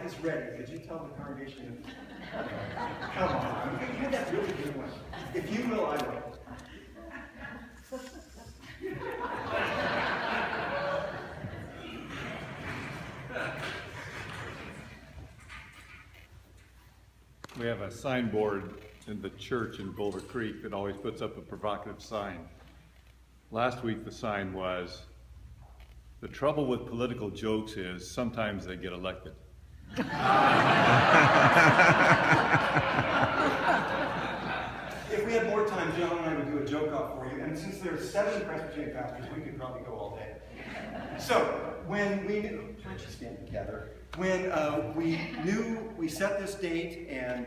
is ready. Could you tell the congregation? Come on, you had that really good one. If you will, I will. We have a signboard in the church in Boulder Creek that always puts up a provocative sign. Last week the sign was, "The trouble with political jokes is sometimes they get elected." If we had more time, John and I would do a joke off for you. And since there are 7 Presbyterian pastors, we could probably go all day. So, when we knew, why don't you stand together? When we set this date and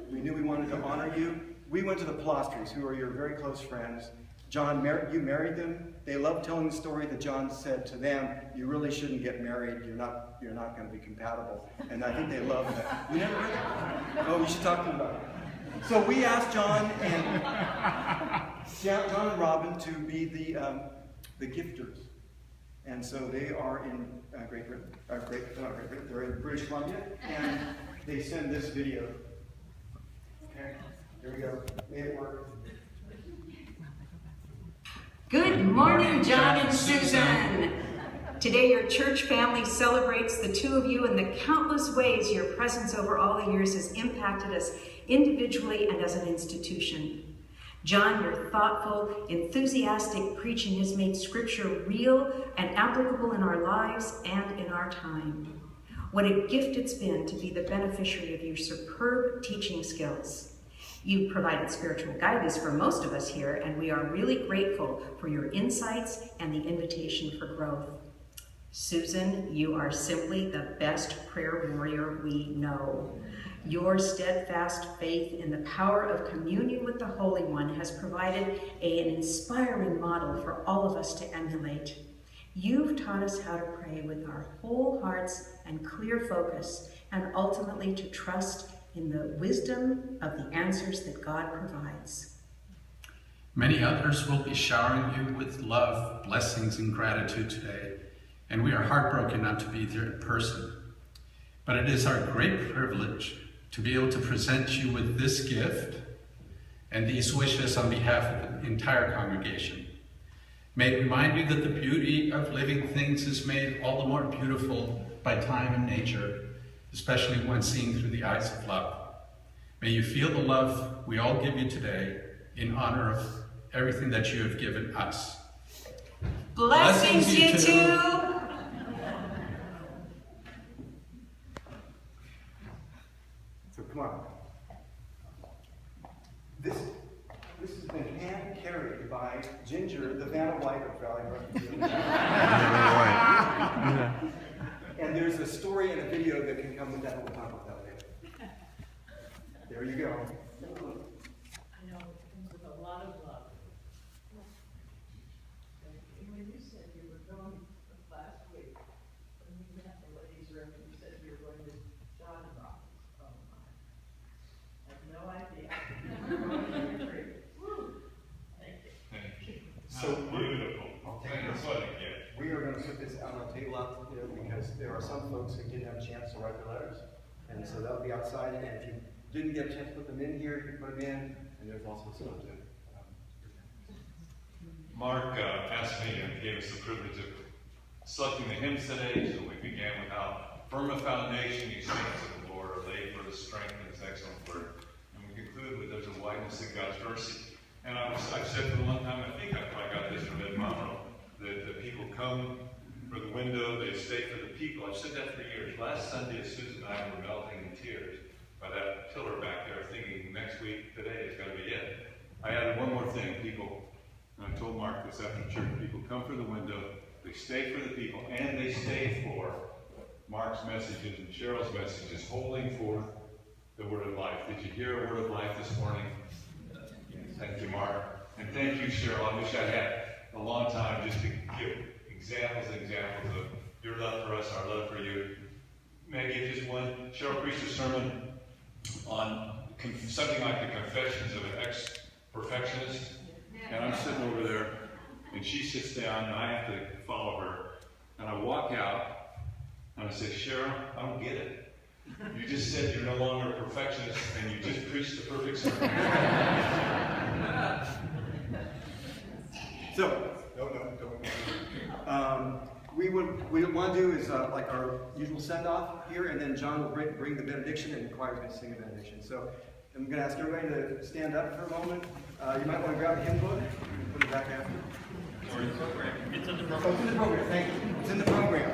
we knew we wanted to honor you, we went to the Plostries, who are your very close friends. John, you married them. They love telling the story that John said to them, "You really shouldn't get married. You're not going to be compatible." And I think they love that. You never heard that? Oh, you should talk to them about it. So we asked John and Robin to be the gifters. And so they are in Great Britain, they're in British Columbia, and they send this video. Okay, here we go. May it work. Good morning, John and Susan. Today your church family celebrates the two of you and the countless ways your presence over all the years has impacted us individually and as an institution. John, your thoughtful, enthusiastic preaching has made Scripture real and applicable in our lives and in our time. What a gift it's been to be the beneficiary of your superb teaching skills. You've provided spiritual guidance for most of us here, and we are really grateful for your insights and the invitation for growth. Susan, you are simply the best prayer warrior we know. Your steadfast faith in the power of communion with the Holy One has provided an inspiring model for all of us to emulate. You've taught us how to pray with our whole hearts and clear focus, and ultimately to trust in the wisdom of the answers that God provides. Many others will be showering you with love, blessings, and gratitude today, and we are heartbroken not to be there in person. But it is our great privilege to be able to present you with this gift and these wishes on behalf of the entire congregation. May it remind you that the beauty of living things is made all the more beautiful by time and nature, especially when seen through the eyes of love. May you feel the love we all give you today in honor of everything that you have given us. Blessings you too. So come on. This has been hand carried by Ginger, the Vanna White of Valley Refugee. And there's a story and a video that can come with that. We'll talk about that later. There you go. I know, it comes with a lot of love. And when you said you were going last week, when we met in the ladies' room, and you said you were going to John Robbins. Oh my. I have no idea. Woo. Thank you. Thank you. So beautiful. Thanks for the gift. We are going to put this out on the table out there because there are some folks who didn't have a chance to write their letters. And so that'll be outside. And if you didn't get a chance to put them in here, you can put them in. And there's also stuff to Mark asked me and gave us the privilege of selecting the hymns today. So we began with "How Firm a Foundation You Saints of the Lord are laid for the strength in His excellent word." And we conclude with "There's a wideness in God's mercy." And I've said for a long time, I think I probably got this from Ed Monroe, that the people come for the window, they stay for the people. I've said that for years. Last Sunday, Susan and I were melting in tears by that tiller back there, thinking next week, today is going to be it. I added one more thing. People, and I told Mark this after church, people come for the window, they stay for the people, and they stay for Mark's messages and Cheryl's messages, holding forth the word of life. Did you hear a word of life this morning? Thank you, Mark. And thank you, Cheryl. I wish I had a long time just to give examples of your love for us, our love for you. Maybe just one. Cheryl preached a sermon on something like the confessions of an ex-perfectionist. And I'm sitting over there, and she sits down, and I have to follow her. And I walk out, And I say, Cheryl, I don't get it. You just said you're no longer a perfectionist, and you just preached the perfect sermon. So, what we want to do is like our usual send-off here, and then John will bring the benediction, and the choir's going to sing the benediction. So I'm going to ask everybody to stand up for a moment. You might want to grab a hymn book and put it back after. It's in the program. It's in the Oh, program. it's in the program, thank you. It's in the program.